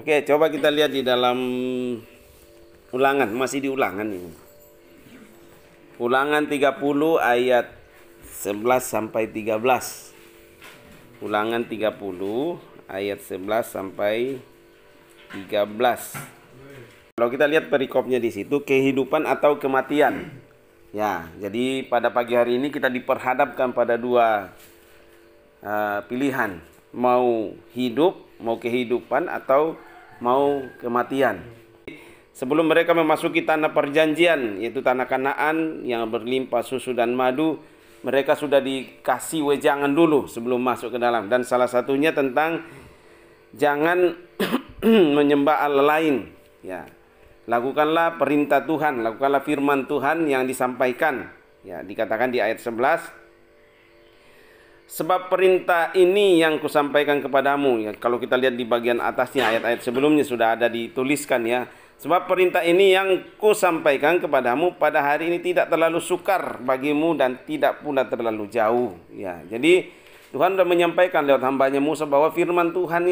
Oke, coba kita lihat di dalam Ulangan, masih di Ulangan ini. Ulangan 30 ayat 11 sampai 13. Ulangan 30 ayat 11 sampai 13. Kalau kita lihat perikopnya di situ, kehidupan atau kematian. Ya, jadi pada pagi hari ini kita diperhadapkan pada dua pilihan, mau hidup, mau kehidupan, atau mau kematian. Sebelum mereka memasuki tanah perjanjian, yaitu tanah Kanaan yang berlimpah susu dan madu, mereka sudah dikasih wejangan dulu sebelum masuk ke dalam. Dan salah satunya tentang jangan menyembah Allah lain. Ya, lakukanlah perintah Tuhan, lakukanlah firman Tuhan yang disampaikan. Ya, dikatakan di ayat 11. Sebab perintah ini yang kusampaikan kepadamu. Ya, kalau kita lihat di bagian atasnya, ayat-ayat sebelumnya sudah ada dituliskan ya. Sebab perintah ini yang kusampaikan kepadamu pada hari ini tidak terlalu sukar bagimu dan tidak pula terlalu jauh. Ya, jadi Tuhan sudah menyampaikan lewat hambanya Musa bahwa firman Tuhan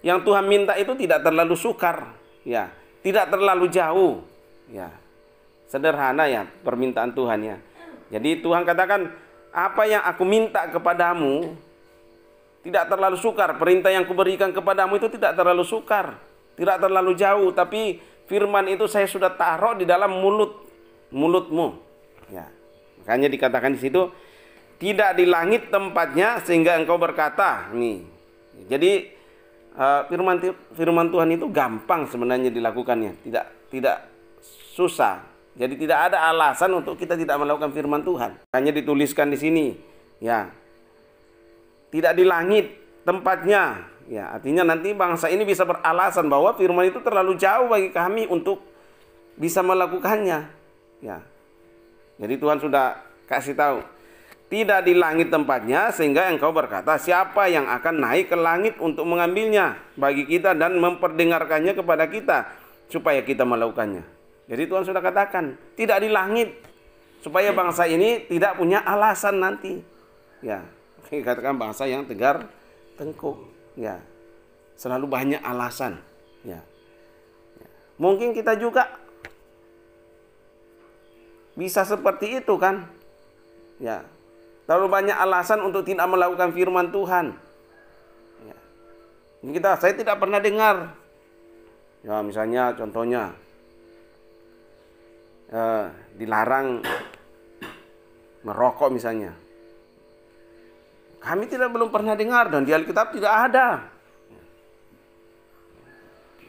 yang Tuhan minta itu tidak terlalu sukar. Ya, tidak terlalu jauh. Ya, sederhana ya permintaan Tuhan ya. Jadi Tuhan katakan, apa yang aku minta kepadamu tidak terlalu sukar. Perintah yang kuberikan kepadamu itu tidak terlalu sukar, tidak terlalu jauh, tapi firman itu saya sudah taruh di dalam mulutmu. Ya, makanya dikatakan di situ, tidak di langit tempatnya sehingga engkau berkata. Nih, jadi firman Tuhan itu gampang sebenarnya dilakukannya, tidak susah. Jadi tidak ada alasan untuk kita tidak melakukan firman Tuhan. Hanya dituliskan di sini, ya. Tidak di langit tempatnya, ya. Artinya nanti bangsa ini bisa beralasan bahwa firman itu terlalu jauh bagi kami untuk bisa melakukannya, ya. Jadi Tuhan sudah kasih tahu, tidak di langit tempatnya sehingga engkau berkata, siapa yang akan naik ke langit untuk mengambilnya bagi kita dan memperdengarkannya kepada kita supaya kita melakukannya. Jadi Tuhan sudah katakan, tidak di langit, supaya bangsa ini tidak punya alasan nanti. Ya, dikatakan bangsa yang tegar tengkuk. Ya, selalu banyak alasan. Ya. Mungkin kita juga bisa seperti itu kan? Ya, terlalu banyak alasan untuk tidak melakukan firman Tuhan. Ya. Saya tidak pernah dengar. Ya, misalnya contohnya, dilarang merokok misalnya. Kami belum pernah dengar dan di Alkitab tidak ada.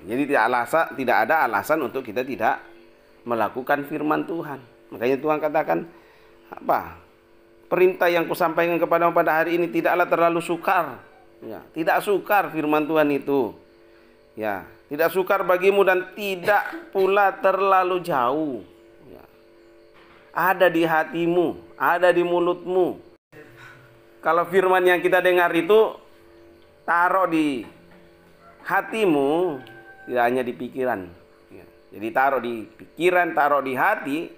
Jadi tidak ada alasan untuk kita tidak melakukan firman Tuhan. Makanya Tuhan katakan apa? Perintah yang kusampaikan kepadamu pada hari ini tidaklah terlalu sukar. Ya, tidak sukar firman Tuhan itu. Ya, tidak sukar bagimu dan tidak pula terlalu jauh. Ada di hatimu, ada di mulutmu. Kalau firman yang kita dengar itu taruh di hatimu, tidak hanya di pikiran. Ya, jadi taruh di pikiran, taruh di hati.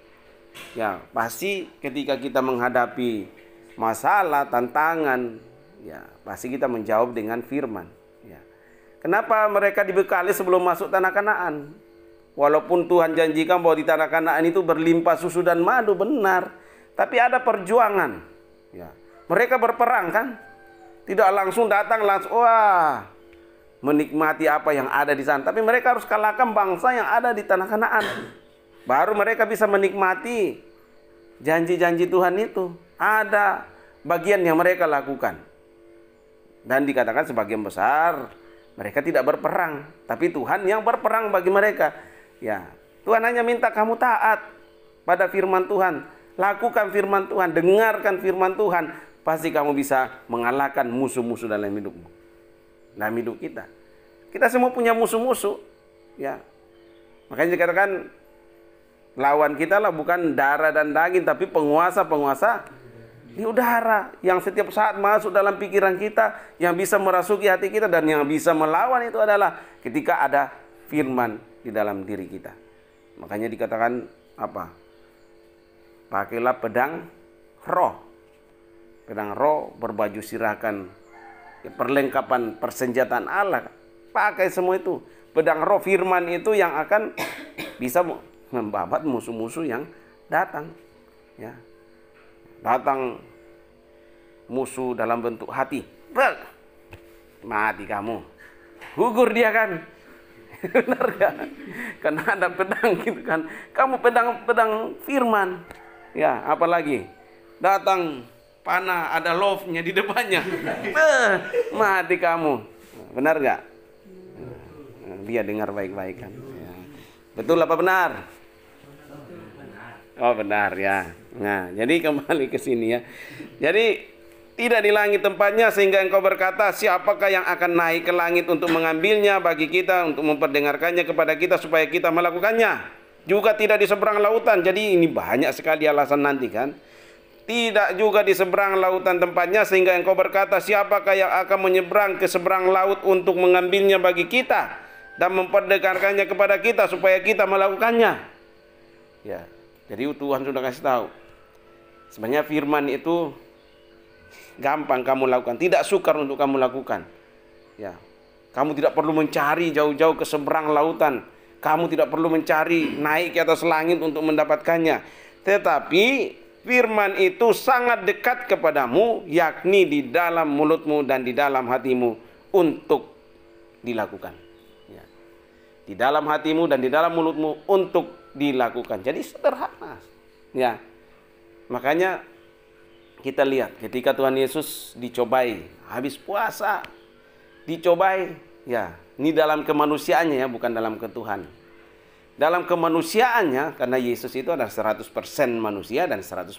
Ya, pasti ketika kita menghadapi masalah, tantangan, ya pasti kita menjawab dengan firman. Ya. Kenapa mereka dibekali sebelum masuk tanah Kanaan? Walaupun Tuhan janjikan bahwa di tanah Kanaan itu berlimpah susu dan madu, benar. Tapi ada perjuangan. Ya. Mereka berperang kan? Tidak langsung datang, menikmati apa yang ada di sana. Tapi mereka harus kalahkan bangsa yang ada di tanah Kanaan. Baru mereka bisa menikmati janji-janji Tuhan itu. Ada bagian yang mereka lakukan. Dan dikatakan sebagian besar mereka tidak berperang. Tapi Tuhan yang berperang bagi mereka. Ya, Tuhan hanya minta kamu taat pada firman Tuhan, lakukan firman Tuhan, dengarkan firman Tuhan, pasti kamu bisa mengalahkan musuh-musuh dalam hidupmu, dalam hidup kita. Kita semua punya musuh-musuh, ya. Makanya dikatakan lawan kita lah bukan darah dan daging, tapi penguasa-penguasa di udara yang setiap saat masuk dalam pikiran kita, yang bisa merasuki hati kita dan yang bisa melawan itu adalah ketika ada firman di dalam diri kita. Makanya dikatakan apa? Pakailah pedang roh. Pedang roh, berbaju sirahkan perlengkapan persenjataan Allah. Pakai semua itu. Pedang roh firman itu yang akan bisa membabat musuh-musuh yang datang. Ya. Datang musuh dalam bentuk hati. Mati kamu. Gugur dia kan. Benar gak? Karena ada pedang gitu kan. Kamu pedang firman. Ya, apalagi datang panah, ada love-nya di depannya. Mati kamu. Benar gak? Dia dengar baik-baik kan. Ya. Betul apa benar? Oh benar ya. Nah, jadi kembali ke sini ya. Jadi tidak di langit tempatnya sehingga engkau berkata, siapakah yang akan naik ke langit untuk mengambilnya bagi kita, untuk memperdengarkannya kepada kita supaya kita melakukannya. Juga tidak di seberang lautan. Jadi ini banyak sekali alasan nanti kan. Tidak juga di seberang lautan tempatnya sehingga engkau berkata, siapakah yang akan menyeberang ke seberang laut untuk mengambilnya bagi kita dan memperdengarkannya kepada kita supaya kita melakukannya. Ya. Jadi Tuhan sudah kasih tahu. Sebenarnya firman itu gampang kamu lakukan, tidak sukar untuk kamu lakukan. Ya. Kamu tidak perlu mencari jauh-jauh ke seberang lautan. Kamu tidak perlu mencari naik ke atas langit untuk mendapatkannya. Tetapi firman itu sangat dekat kepadamu, yakni di dalam mulutmu dan di dalam hatimu untuk dilakukan. Ya. Di dalam hatimu dan di dalam mulutmu untuk dilakukan. Jadi sederhana. Ya. Makanya kita lihat ketika Tuhan Yesus dicobai, habis puasa, dicobai, ya, ini dalam kemanusiaannya ya, bukan dalam ketuhanan. Dalam kemanusiaannya, karena Yesus itu adalah 100% manusia dan 100%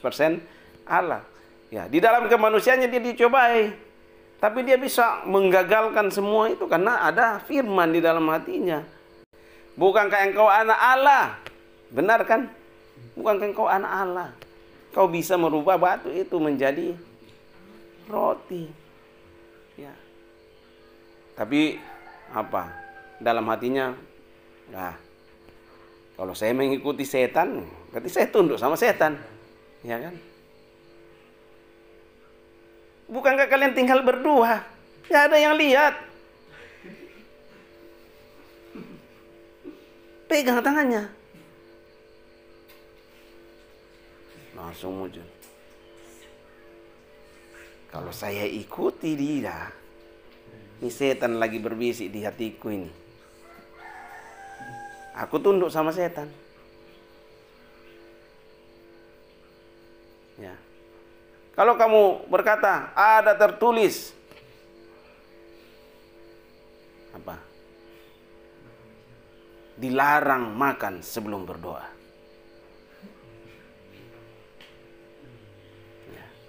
Allah. Ya, di dalam kemanusiaannya dia dicobai, tapi dia bisa menggagalkan semua itu karena ada firman di dalam hatinya. Bukankah engkau anak Allah? Benar kan? Bukankah engkau anak Allah? Kau bisa merubah batu itu menjadi roti. Ya. Tapi apa? Dalam hatinya, nah, kalau saya mengikuti setan, berarti saya tunduk sama setan. Ya kan? Bukankah kalian tinggal berdua? Gak ada yang lihat. Pegang tangannya. Langsung muncul. Kalau saya ikuti dia, ini setan lagi berbisik di hatiku ini. Aku tunduk sama setan. Ya. Kalau kamu berkata, ada tertulis. Apa? Dilarang makan sebelum berdoa.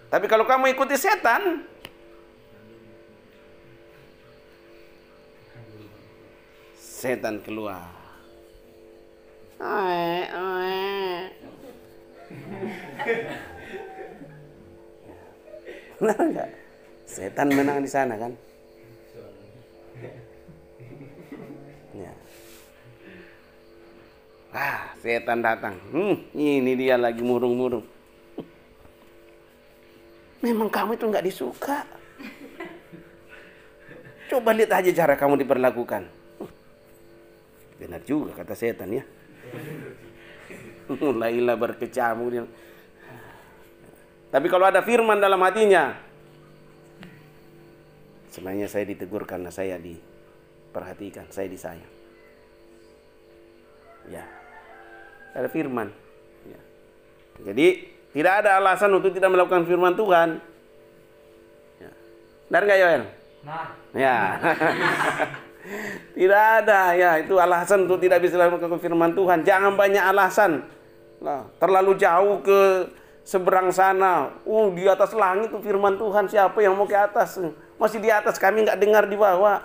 Tapi kalau kamu ikuti setan, setan keluar. Benar enggak? Setan menang di sana kan? Ya. Setan datang. Ini dia lagi murung-murung. Memang kamu itu nggak disuka. Coba lihat aja cara kamu diperlakukan. Benar juga kata setan ya. Mulailah berkecamuk dia. Tapi kalau ada firman dalam hatinya, sebenarnya saya ditegur karena saya diperhatikan, saya disayang. Ya, ada firman. Ya. Jadi tidak ada alasan untuk tidak melakukan firman Tuhan. Ya. Benar nggak Yoel? Nah. Ya. Tidak ada ya, itu alasan untuk tidak bisa melakukan firman Tuhan. Jangan banyak alasan. Nah, terlalu jauh ke seberang sana. Di atas langit itu firman Tuhan, siapa yang mau ke atas? Masih di atas, kami nggak dengar di bawah.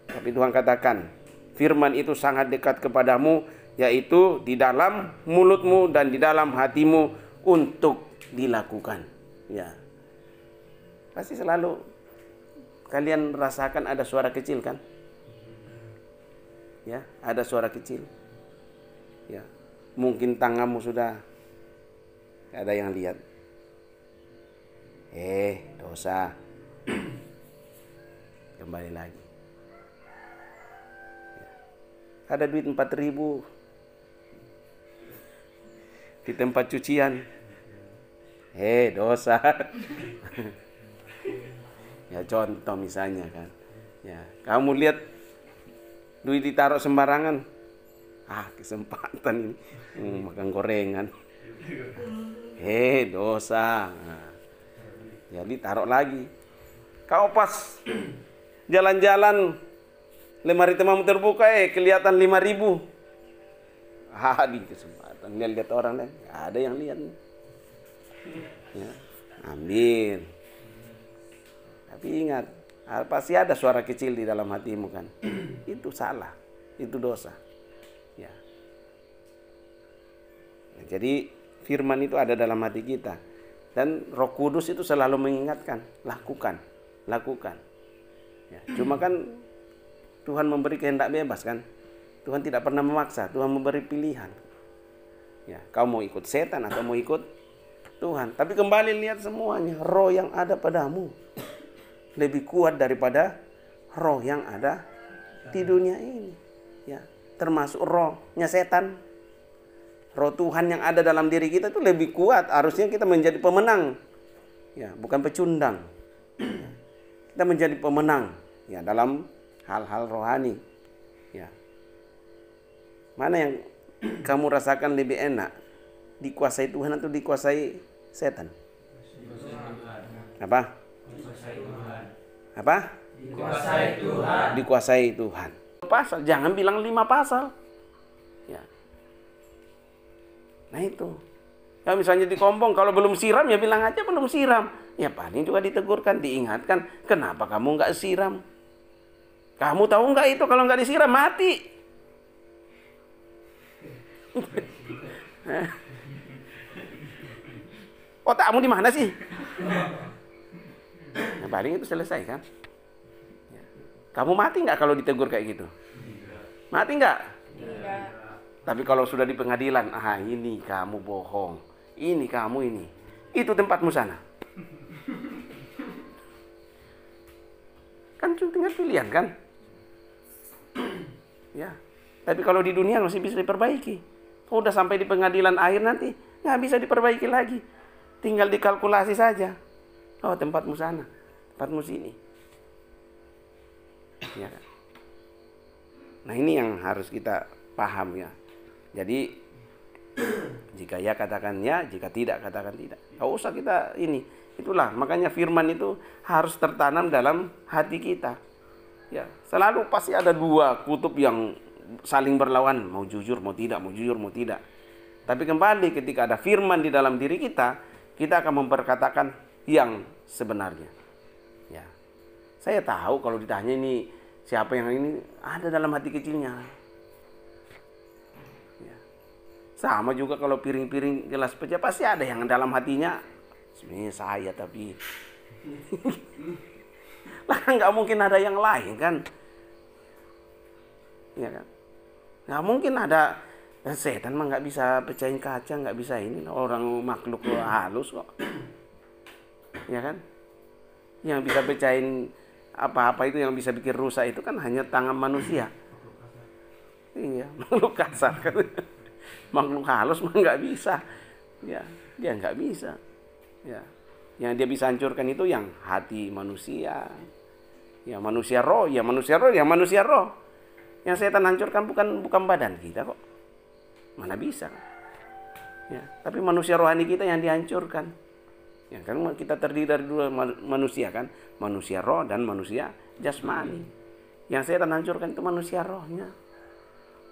Tapi Tuhan katakan, firman itu sangat dekat kepadamu, yaitu di dalam mulutmu dan di dalam hatimu untuk dilakukan. Ya. Pasti selalu kalian rasakan ada suara kecil kan? Ya, ada suara kecil. Ya. Mungkin tanganmu sudah ada yang lihat. Dosa. Kembali lagi. Ada duit 4.000 di tempat cucian. Dosa. Ya contoh misalnya kan. Ya, kamu lihat duit ditaruh sembarangan. Kesempatan ini makan gorengan. Dosa. Nah, jadi taruh lagi. Kau pas jalan-jalan, lemari temamu terbuka, kelihatan 5.000. Di kesempatan lihat orang lain, ada yang lihat. Ya, ambil. Tapi ingat, pasti ada suara kecil di dalam hatimu kan. Itu salah, itu dosa. Ya. Jadi firman itu ada dalam hati kita. Dan Roh Kudus itu selalu mengingatkan, lakukan. Ya, cuma kan Tuhan memberi kehendak bebas kan. Tuhan tidak pernah memaksa, Tuhan memberi pilihan. Ya, kau mau ikut setan atau mau ikut Tuhan. Tapi kembali lihat semuanya, roh yang ada padamu lebih kuat daripada roh yang ada di dunia ini. Ya, termasuk rohnya setan. Roh Tuhan yang ada dalam diri kita itu lebih kuat. Harusnya kita menjadi pemenang. Ya, bukan pecundang. Kita menjadi pemenang ya dalam hal-hal rohani. Ya. Mana yang kamu rasakan lebih enak? Dikuasai Tuhan atau dikuasai setan? Apa? Dikuasai Tuhan. Dikuasai Tuhan. Pasal, jangan bilang 5 pasal. Ya. Nah itu. Ya misalnya di Kompong, kalau belum siram ya bilang aja belum siram. Ya paling juga ditegurkan, diingatkan, kenapa kamu nggak siram? Kamu tahu nggak itu kalau nggak disiram mati? Otakmu di mana sih? Nah, paling itu selesai kan? Ya. Kamu mati nggak kalau ditegur kayak gitu? Mati nggak? Tapi kalau sudah di pengadilan, ini kamu bohong, ini kamu ini, itu tempatmu sana. Kan cuma tinggal pilihan kan? Ya. Tapi kalau di dunia masih bisa diperbaiki. Udah sampai di pengadilan akhir nanti nggak bisa diperbaiki lagi. Tinggal dikalkulasi saja. Oh tempatmu sana, tempatmu sini. Ya kan? Nah ini yang harus kita paham ya. Jadi jika ya katakan ya, jika tidak katakan tidak. Gak usah kita ini. Itulah makanya firman itu harus tertanam dalam hati kita. Ya, selalu pasti ada 2 kutub yang saling berlawan, mau jujur, mau tidak, mau jujur, mau tidak. Tapi kembali ketika ada firman di dalam diri kita, kita akan memperkatakan yang sebenarnya. Ya. Saya tahu kalau ditanya ini siapa yang ini ada dalam hati kecilnya. Ya. Sama juga kalau piring-piring gelas pecah pasti ada yang dalam hatinya sebenarnya saya tapi lah nggak mungkin ada yang lain kan. Ya kan. Nggak mungkin ada setan mah nggak bisa pecahin kaca, nggak bisa ini orang makhluk halus kok. Ya kan? Yang bisa pecahin apa-apa itu yang bisa bikin rusak itu kan hanya tangan manusia. Iya, makhluk kasar kan. Makhluk halus mah nggak bisa. Ya, dia nggak bisa. Ya. Yang dia bisa hancurkan itu yang hati manusia. Ya manusia roh, ya manusia roh, ya manusia roh. Yang setan hancurkan bukan badan kita kok. Mana bisa? Ya, tapi manusia rohani kita yang dihancurkan. Ya kan kita terdiri dari 2 manusia kan, manusia roh dan manusia jasmani. Yang setan hancurkan itu manusia rohnya.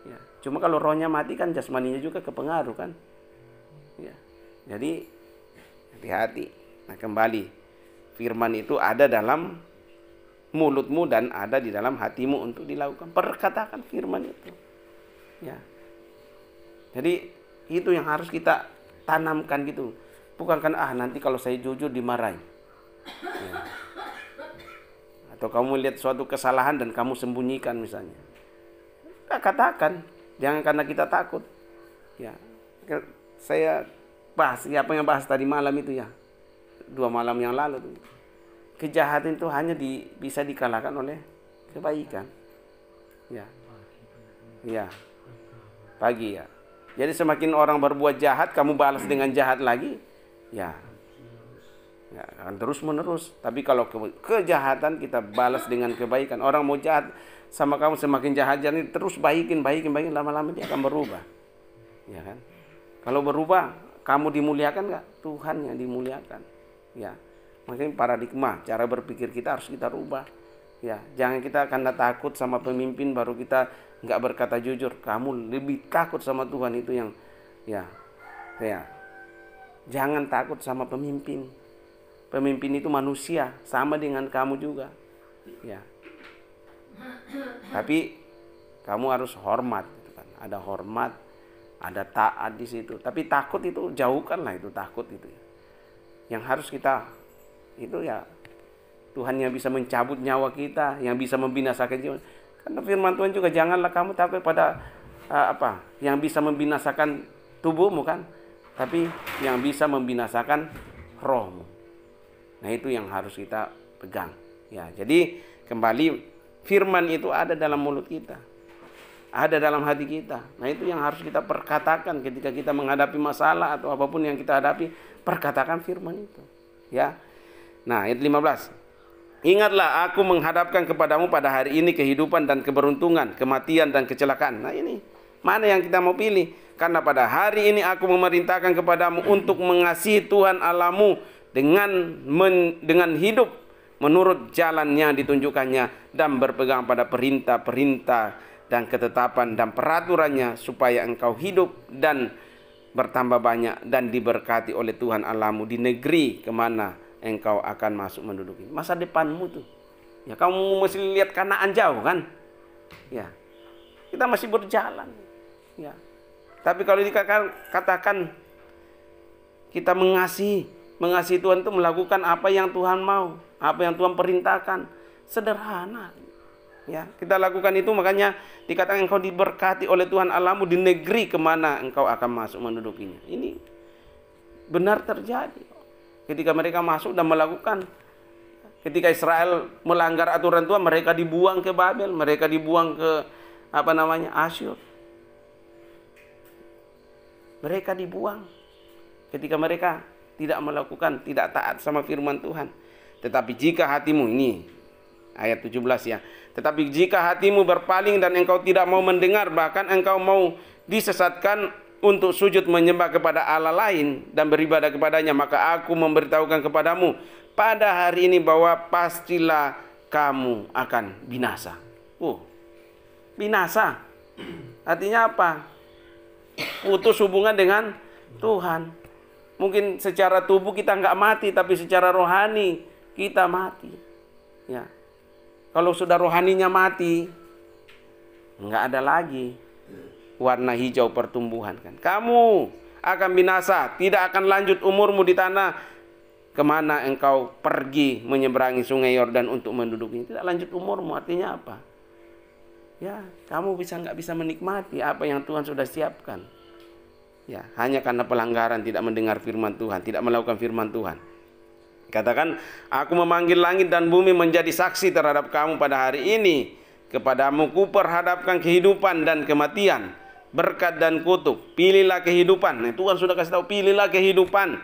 Ya, cuma kalau rohnya mati kan jasmaninya juga kepengaruh kan. Ya. Jadi hati-hati. Nah, kembali firman itu ada dalam mulutmu dan ada di dalam hatimu untuk dilakukan. Perkatakan firman itu. Ya. Jadi itu yang harus kita tanamkan gitu. Bukan kan nanti kalau saya jujur dimarahi. Ya. Atau kamu lihat suatu kesalahan dan kamu sembunyikan misalnya. Katakan, jangan karena kita takut. Ya. Saya bahas apa yang bahas tadi malam itu ya. 2 malam yang lalu tuh. Kejahatan itu hanya bisa dikalahkan oleh kebaikan. Ya. Ya, pagi ya. Jadi semakin orang berbuat jahat, kamu balas dengan jahat lagi, ya, ya akan terus menerus. Tapi kalau kejahatan kita balas dengan kebaikan, orang mau jahat sama kamu semakin jahat, jadi terus baikin, lama-lama dia akan berubah, ya kan? Kalau berubah, kamu dimuliakan nggak? Tuhan yang dimuliakan, ya. Makanya paradigma, cara berpikir kita harus kita rubah. Ya, jangan kita karena takut sama pemimpin baru kita nggak berkata jujur. Kamu lebih takut sama Tuhan, itu yang ya. Jangan takut sama pemimpin. Pemimpin itu manusia, sama dengan kamu juga. Ya. Tapi kamu harus hormat, gitu kan. Ada hormat, ada taat di situ. Tapi takut itu jauhkanlah, itu takut itu. Yang harus kita itu ya Tuhan yang bisa mencabut nyawa kita, yang bisa membinasakan jiwa. Karena firman Tuhan juga, janganlah kamu takut pada yang bisa membinasakan tubuhmu kan, tapi yang bisa membinasakan rohmu. Nah, itu yang harus kita pegang. Ya, jadi kembali firman itu ada dalam mulut kita, ada dalam hati kita. Nah, itu yang harus kita perkatakan ketika kita menghadapi masalah atau apapun yang kita hadapi, perkatakan firman itu. Ya. Nah, ayat 15. Ingatlah, aku menghadapkan kepadamu pada hari ini kehidupan dan keberuntungan, kematian dan kecelakaan. Nah, ini mana yang kita mau pilih? Karena pada hari ini aku memerintahkan kepadamu untuk mengasihi Tuhan Allahmu dengan hidup menurut jalan yang ditunjukkannya dan berpegang pada perintah-perintah dan ketetapan dan peraturannya, supaya engkau hidup dan bertambah banyak dan diberkati oleh Tuhan Allahmu di negeri kemana engkau akan masuk menduduki. Masa depanmu tuh, ya kamu mesti lihat Kanaan jauh kan, ya kita masih berjalan, ya. Tapi kalau dikatakan kita mengasihi Tuhan itu melakukan apa yang Tuhan mau, apa yang Tuhan perintahkan, sederhana, ya kita lakukan itu. Makanya dikatakan engkau diberkati oleh Tuhan Allahmu di negeri kemana engkau akan masuk mendudukinya. Ini benar terjadi. Ketika mereka masuk dan melakukan, ketika Israel melanggar aturan Tuhan, mereka dibuang ke Babel, mereka dibuang ke Asyur. Mereka dibuang ketika mereka tidak melakukan, tidak taat sama firman Tuhan. Tetapi jika hatimu, ini ayat 17 ya, tetapi jika hatimu berpaling dan engkau tidak mau mendengar, bahkan engkau mau disesatkan untuk sujud menyembah kepada Allah lain dan beribadah kepadanya, maka aku memberitahukan kepadamu pada hari ini bahwa pastilah kamu akan binasa. Binasa artinya apa? Putus hubungan dengan Tuhan. Mungkin secara tubuh kita nggak mati, tapi secara rohani kita mati. Ya, kalau sudah rohaninya mati, nggak ada lagi warna hijau pertumbuhan kan. Kamu akan binasa, tidak akan lanjut umurmu di tanah kemana engkau pergi menyeberangi sungai Yordan untuk mendudukinya. Tidak lanjut umurmu artinya apa? Ya, kamu nggak bisa menikmati apa yang Tuhan sudah siapkan. Ya, hanya karena pelanggaran, tidak mendengar firman Tuhan, tidak melakukan firman Tuhan. Katakan, aku memanggil langit dan bumi menjadi saksi terhadap kamu pada hari ini. Kepadamu kuperhadapkan kehidupan dan kematian, berkat dan kutuk. Pilihlah kehidupan. Nah, Tuhan sudah kasih tahu, pilihlah kehidupan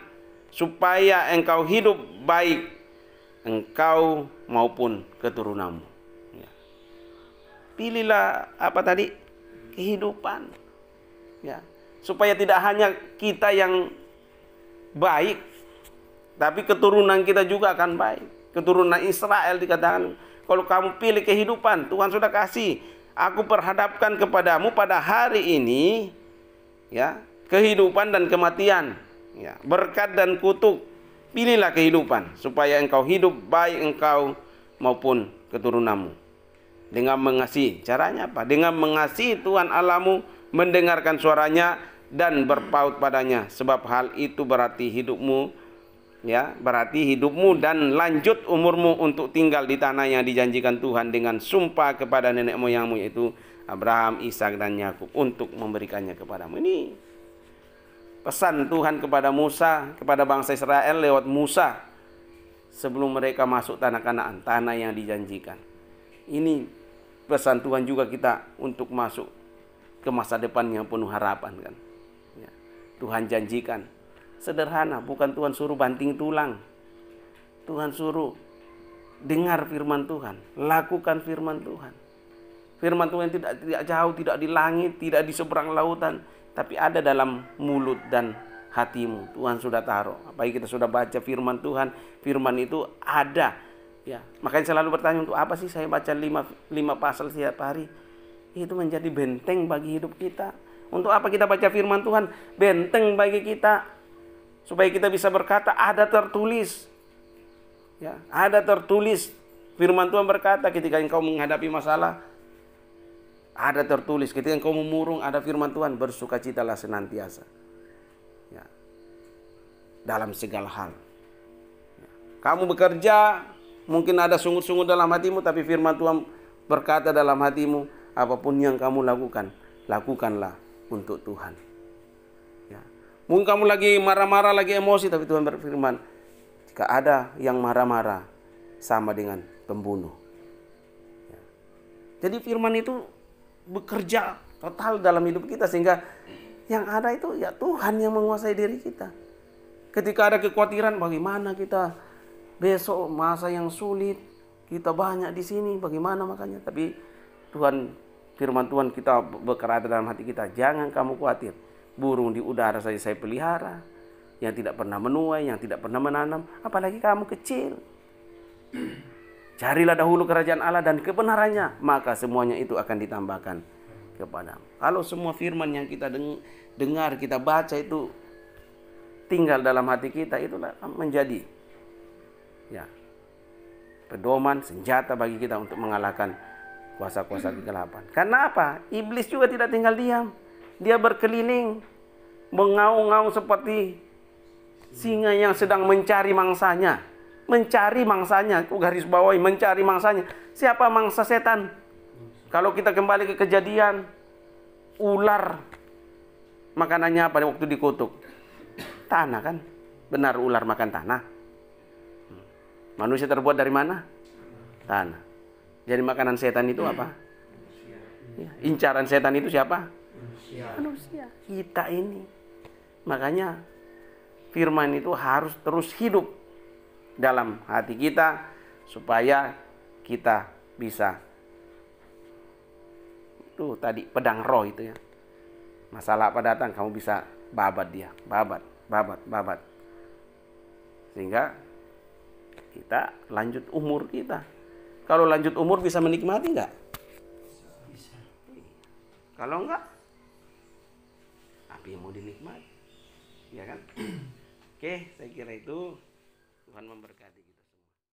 supaya engkau hidup baik, engkau maupun keturunanmu. Ya. Pilihlah apa tadi? Kehidupan. Ya, supaya tidak hanya kita yang baik, tapi keturunan kita juga akan baik. Keturunan Israel dikatakan, kalau kamu pilih kehidupan, Tuhan sudah kasih. Aku perhadapkan kepadamu pada hari ini, ya, kehidupan dan kematian, ya, berkat dan kutuk. Pilihlah kehidupan supaya engkau hidup baik, engkau maupun keturunanmu. Dengan mengasihi. Caranya apa? Dengan mengasihi Tuhan Allahmu, mendengarkan suaranya dan berpaut padanya. Sebab hal itu berarti hidupmu, ya, berarti hidupmu dan lanjut umurmu untuk tinggal di tanah yang dijanjikan Tuhan dengan sumpah kepada nenek moyangmu, yaitu Abraham, Ishak dan Yakub, untuk memberikannya kepadamu. Ini pesan Tuhan kepada Musa, kepada bangsa Israel lewat Musa sebelum mereka masuk tanah Kanaan, tanah yang dijanjikan. Ini pesan Tuhan juga kita untuk masuk ke masa depan yang penuh harapan kan. Ya. Tuhan janjikan. Sederhana, bukan Tuhan suruh banting tulang. Tuhan suruh dengar firman Tuhan, lakukan firman Tuhan. Firman Tuhan tidak jauh, tidak di langit, tidak di seberang lautan, tapi ada dalam mulut dan hatimu. Tuhan sudah taruh. Apalagi kita sudah baca firman Tuhan, firman itu ada. Ya, makanya selalu bertanya, untuk apa sih saya baca 5 pasal setiap hari? Itu menjadi benteng bagi hidup kita. Untuk apa kita baca firman Tuhan? Benteng bagi kita, supaya kita bisa berkata, ada tertulis. Ya, ada tertulis. Firman Tuhan berkata, ketika engkau menghadapi masalah, ada tertulis. Ketika engkau memurung, ada firman Tuhan, bersukacitalah senantiasa. Ya, dalam segala hal. Ya. Kamu bekerja, mungkin ada sungut-sungut dalam hatimu, tapi firman Tuhan berkata dalam hatimu, apapun yang kamu lakukan, lakukanlah untuk Tuhan. Ya. Mungkin kamu lagi marah-marah, lagi emosi, tapi Tuhan berfirman, jika ada yang marah-marah, sama dengan pembunuh. Ya. Jadi firman itu bekerja total dalam hidup kita, sehingga yang ada itu ya Tuhan yang menguasai diri kita. Ketika ada kekhawatiran, bagaimana kita besok, masa yang sulit, kita banyak di sini, bagaimana makanya? Tapi Tuhan, firman Tuhan kita berkata dalam hati kita, jangan kamu khawatir. Burung di udara saja saya pelihara, yang tidak pernah menuai, yang tidak pernah menanam, apalagi kamu kecil. Carilah dahulu kerajaan Allah dan kebenarannya, maka semuanya itu akan ditambahkan kepadamu. Kalau semua firman yang kita dengar, kita baca itu tinggal dalam hati kita, itulah menjadi ya pedoman, senjata bagi kita untuk mengalahkan kuasa-kuasa kegelapan. Karena apa? Iblis juga tidak tinggal diam. Dia berkeliling, mengaung-ngaung seperti singa yang sedang mencari mangsanya. Mencari mangsanya, garis bawahi, mencari mangsanya. Siapa mangsa setan? Kalau kita kembali ke Kejadian, ular makanannya apa waktu dikutuk? Tanah kan? Benar ular makan tanah? Manusia terbuat dari mana? Tanah. Jadi makanan setan itu apa? Ya, incaran setan itu siapa? Manusia. Kita ini. Makanya firman itu harus terus hidup dalam hati kita, supaya kita bisa, tuh tadi pedang roh itu ya, masalah apa datang kamu bisa babat dia, babat, sehingga kita lanjut umur kita. Kalau lanjut umur bisa menikmati nggak? Bisa. Kalau enggak, apa yang mau dinikmati? Ya kan? Oke, saya kira itu. Tuhan memberkati kita.